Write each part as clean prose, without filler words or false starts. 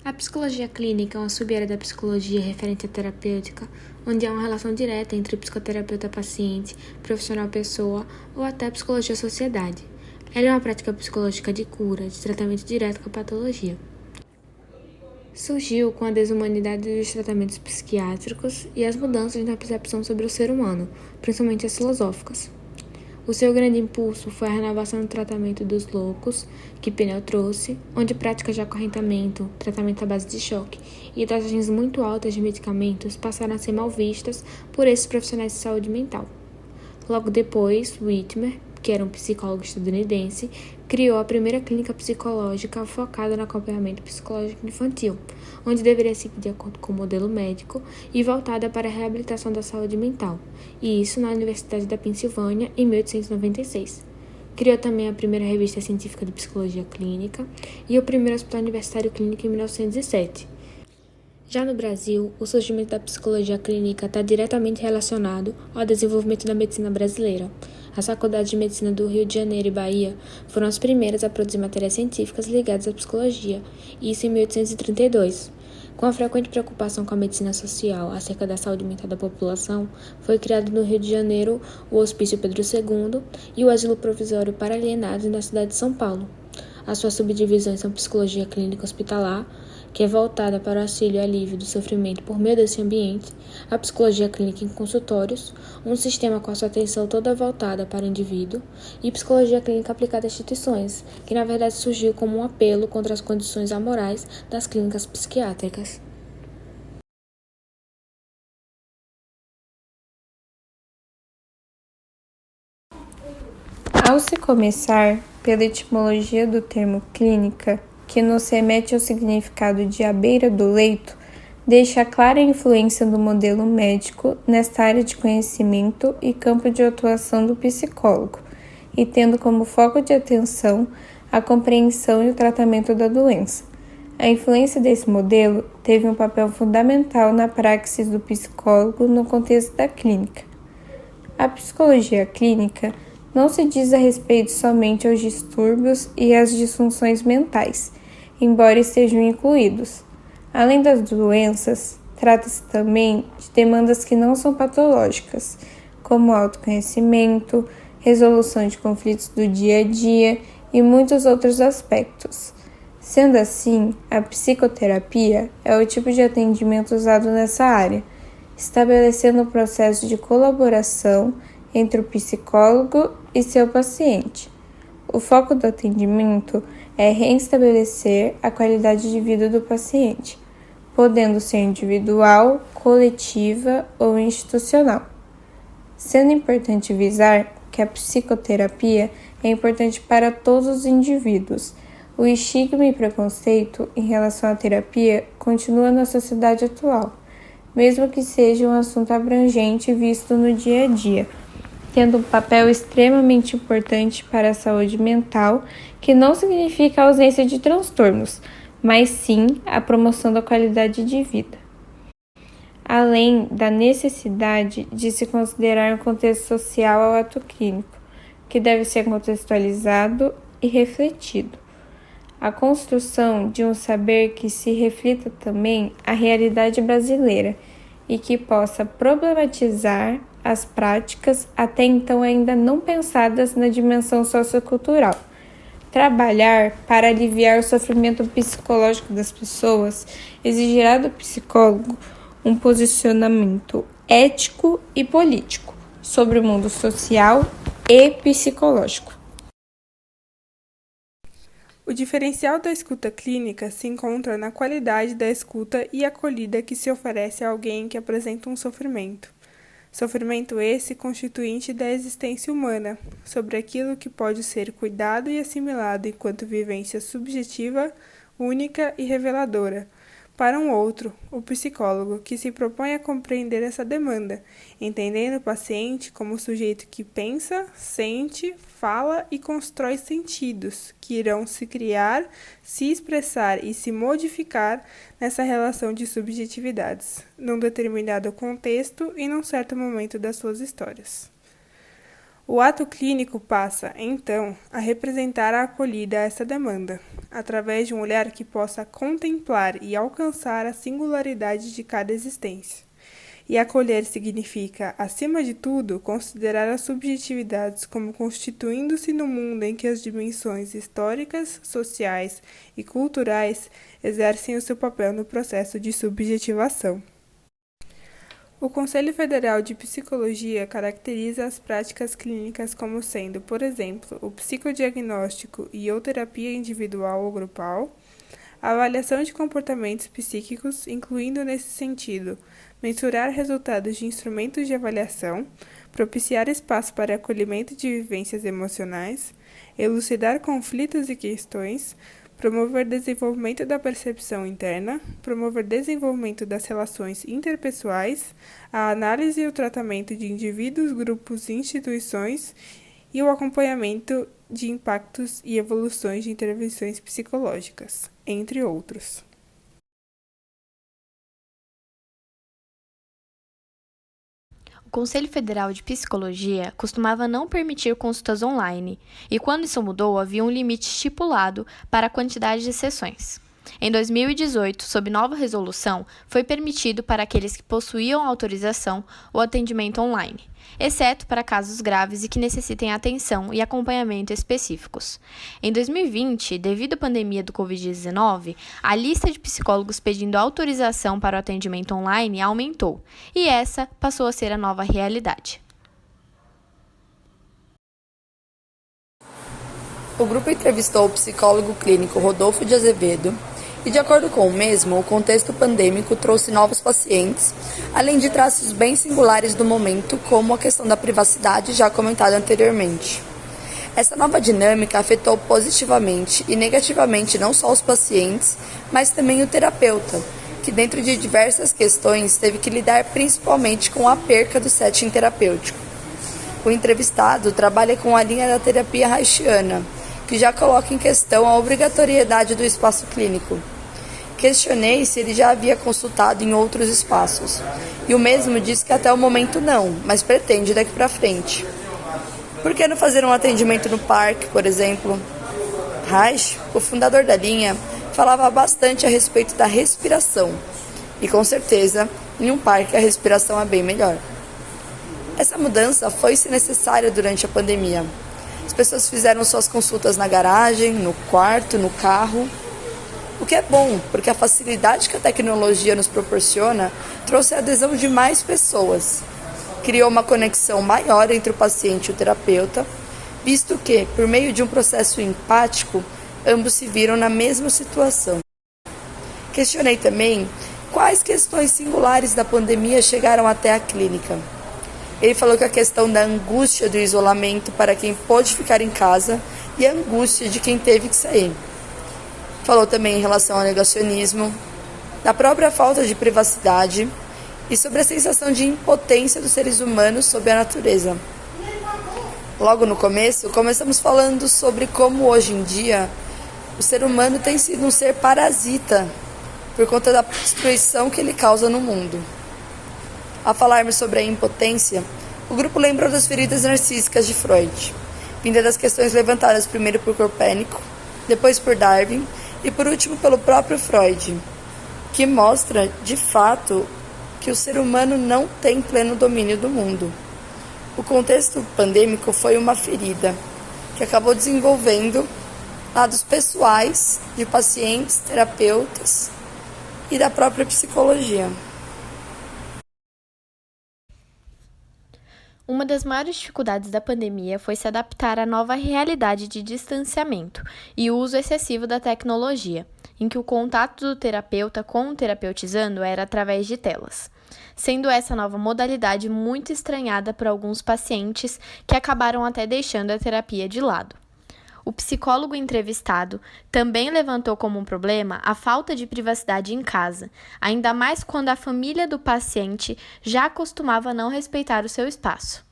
A psicologia clínica é uma sub-área da psicologia referente à terapêutica, onde há uma relação direta entre psicoterapeuta-paciente, profissional-pessoa ou até psicologia-sociedade. Ela é uma prática psicológica de cura, de tratamento direto com a patologia. Surgiu com a desumanidade dos tratamentos psiquiátricos e as mudanças na percepção sobre o ser humano, principalmente as filosóficas. O seu grande impulso foi a renovação do tratamento dos loucos, que Pinel trouxe, onde práticas de acorrentamento, tratamento à base de choque e dosagens muito altas de medicamentos passaram a ser mal vistas por esses profissionais de saúde mental. Logo depois, Whitmer, que era um psicólogo estadunidense, criou a primeira clínica psicológica focada no acompanhamento psicológico infantil, onde deveria seguir de acordo com o modelo médico e voltada para a reabilitação da saúde mental, e isso na Universidade da Pensilvânia em 1896. Criou também a primeira revista científica de psicologia clínica e o primeiro hospital universitário clínico em 1907. Já no Brasil, o surgimento da psicologia clínica está diretamente relacionado ao desenvolvimento da medicina brasileira. As faculdades de medicina do Rio de Janeiro e Bahia foram as primeiras a produzir matérias científicas ligadas à psicologia, isso em 1832. Com a frequente preocupação com a medicina social acerca da saúde mental da população, foi criado no Rio de Janeiro o Hospício Pedro II e o Asilo Provisório para Alienados na cidade de São Paulo. As suas subdivisões são psicologia clínica hospitalar, que é voltada para o auxílio e alívio do sofrimento por meio desse ambiente, a psicologia clínica em consultórios, um sistema com a sua atenção toda voltada para o indivíduo, e psicologia clínica aplicada a instituições, que na verdade surgiu como um apelo contra as condições amorais das clínicas psiquiátricas. Ao se começar pela etimologia do termo clínica, que nos remete ao significado de à beira do leito, deixa clara a influência do modelo médico nesta área de conhecimento e campo de atuação do psicólogo, e tendo como foco de atenção a compreensão e o tratamento da doença. A influência desse modelo teve um papel fundamental na praxis do psicólogo no contexto da clínica. A psicologia clínica não se diz a respeito somente aos distúrbios e às disfunções mentais, embora estejam incluídos. Além das doenças, trata-se também de demandas que não são patológicas, como autoconhecimento, resolução de conflitos do dia a dia e muitos outros aspectos. Sendo assim, a psicoterapia é o tipo de atendimento usado nessa área, estabelecendo um processo de colaboração entre o psicólogo e seu paciente. O foco do atendimento é restabelecer a qualidade de vida do paciente, podendo ser individual, coletiva ou institucional. Sendo importante visar que a psicoterapia é importante para todos os indivíduos. O estigma e preconceito em relação à terapia continua na sociedade atual, mesmo que seja um assunto abrangente visto no dia a dia, tendo um papel extremamente importante para a saúde mental, que não significa a ausência de transtornos, mas sim a promoção da qualidade de vida. Além da necessidade de se considerar um contexto social ao ato clínico, que deve ser contextualizado e refletido. A construção de um saber que se reflita também a realidade brasileira e que possa problematizar as práticas até então ainda não pensadas na dimensão sociocultural. Trabalhar para aliviar o sofrimento psicológico das pessoas exigirá do psicólogo um posicionamento ético e político sobre o mundo social e psicológico. O diferencial da escuta clínica se encontra na qualidade da escuta e acolhida que se oferece a alguém que apresenta um sofrimento. Sofrimento esse constituinte da existência humana, sobre aquilo que pode ser cuidado e assimilado enquanto vivência subjetiva, única e reveladora, para um outro, o psicólogo, que se propõe a compreender essa demanda, entendendo o paciente como sujeito que pensa, sente, fala e constrói sentidos, que irão se criar, se expressar e se modificar nessa relação de subjetividades, num determinado contexto e num certo momento das suas histórias. O ato clínico passa, então, a representar a acolhida a essa demanda, através de um olhar que possa contemplar e alcançar a singularidade de cada existência. E acolher significa, acima de tudo, considerar as subjetividades como constituindo-se no mundo em que as dimensões históricas, sociais e culturais exercem o seu papel no processo de subjetivação. O Conselho Federal de Psicologia caracteriza as práticas clínicas como sendo, por exemplo, o psicodiagnóstico e ou terapia individual ou grupal, a avaliação de comportamentos psíquicos, incluindo nesse sentido, mensurar resultados de instrumentos de avaliação, propiciar espaço para acolhimento de vivências emocionais, elucidar conflitos e questões, promover desenvolvimento da percepção interna, promover desenvolvimento das relações interpessoais, a análise e o tratamento de indivíduos, grupos e instituições e o acompanhamento de impactos e evoluções de intervenções psicológicas, entre outros. O Conselho Federal de Psicologia costumava não permitir consultas online, e quando isso mudou, havia um limite estipulado para a quantidade de sessões. Em 2018, sob nova resolução, foi permitido para aqueles que possuíam autorização o atendimento online, exceto para casos graves e que necessitem atenção e acompanhamento específicos. Em 2020, devido à pandemia do Covid-19, a lista de psicólogos pedindo autorização para o atendimento online aumentou, e essa passou a ser a nova realidade. O grupo entrevistou o psicólogo clínico Rodolfo de Azevedo e, de acordo com o mesmo, o contexto pandêmico trouxe novos pacientes, além de traços bem singulares do momento, como a questão da privacidade já comentada anteriormente. Essa nova dinâmica afetou positivamente e negativamente não só os pacientes, mas também o terapeuta, que dentro de diversas questões teve que lidar principalmente com a perca do setting terapêutico. O entrevistado trabalha com a linha da terapia haitiana, que já coloca em questão a obrigatoriedade do espaço clínico. Questionei se ele já havia consultado em outros espaços, e o mesmo disse que até o momento não, mas pretende daqui para frente. Por que não fazer um atendimento no parque, por exemplo? Reich, o fundador da linha, falava bastante a respeito da respiração, e com certeza, em um parque a respiração é bem melhor. Essa mudança foi-se necessária durante a pandemia. As pessoas fizeram suas consultas na garagem, no quarto, no carro. O que é bom, porque a facilidade que a tecnologia nos proporciona trouxe a adesão de mais pessoas. Criou uma conexão maior entre o paciente e o terapeuta, visto que, por meio de um processo empático, ambos se viram na mesma situação. Questionei também quais questões singulares da pandemia chegaram até a clínica. Ele falou que a questão da angústia do isolamento para quem pôde ficar em casa e a angústia de quem teve que sair. Falou também em relação ao negacionismo, da própria falta de privacidade e sobre a sensação de impotência dos seres humanos sobre a natureza. Logo no começo, começamos falando sobre como hoje em dia o ser humano tem sido um ser parasita por conta da destruição que ele causa no mundo. Ao falarmos sobre a impotência, o grupo lembrou das feridas narcísicas de Freud, vinda das questões levantadas primeiro por Copérnico, depois por Darwin e por último pelo próprio Freud, que mostra, de fato, que o ser humano não tem pleno domínio do mundo. O contexto pandêmico foi uma ferida, que acabou desenvolvendo lados pessoais de pacientes, terapeutas e da própria psicologia. Uma das maiores dificuldades da pandemia foi se adaptar à nova realidade de distanciamento e o uso excessivo da tecnologia, em que o contato do terapeuta com o terapeutizando era através de telas, sendo essa nova modalidade muito estranhada por alguns pacientes que acabaram até deixando a terapia de lado. O psicólogo entrevistado também levantou como um problema a falta de privacidade em casa, ainda mais quando a família do paciente já costumava não respeitar o seu espaço.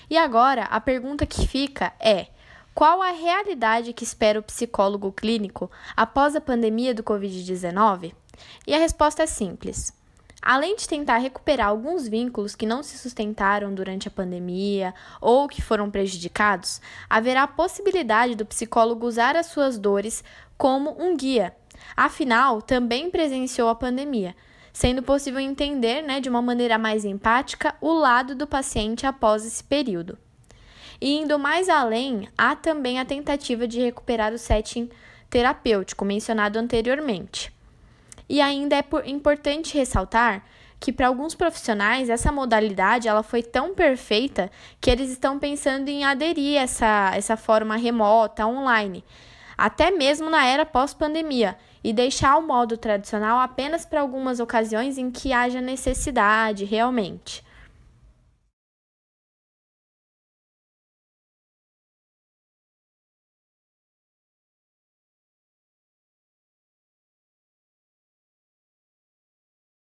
E agora, a pergunta que fica é: qual a realidade que espera o psicólogo clínico após a pandemia do Covid-19? E a resposta é simples: Além de tentar recuperar alguns vínculos que não se sustentaram durante a pandemia ou que foram prejudicados, haverá a possibilidade do psicólogo usar as suas dores como um guia. Afinal, também presenciou a pandemia, sendo possível entender, de uma maneira mais empática o lado do paciente após esse período. E indo mais além, há também a tentativa de recuperar o setting terapêutico mencionado anteriormente. E ainda é importante ressaltar que para alguns profissionais essa modalidade ela foi tão perfeita que eles estão pensando em aderir a essa forma remota, online, até mesmo na era pós-pandemia, e deixar o modo tradicional apenas para algumas ocasiões em que haja necessidade realmente.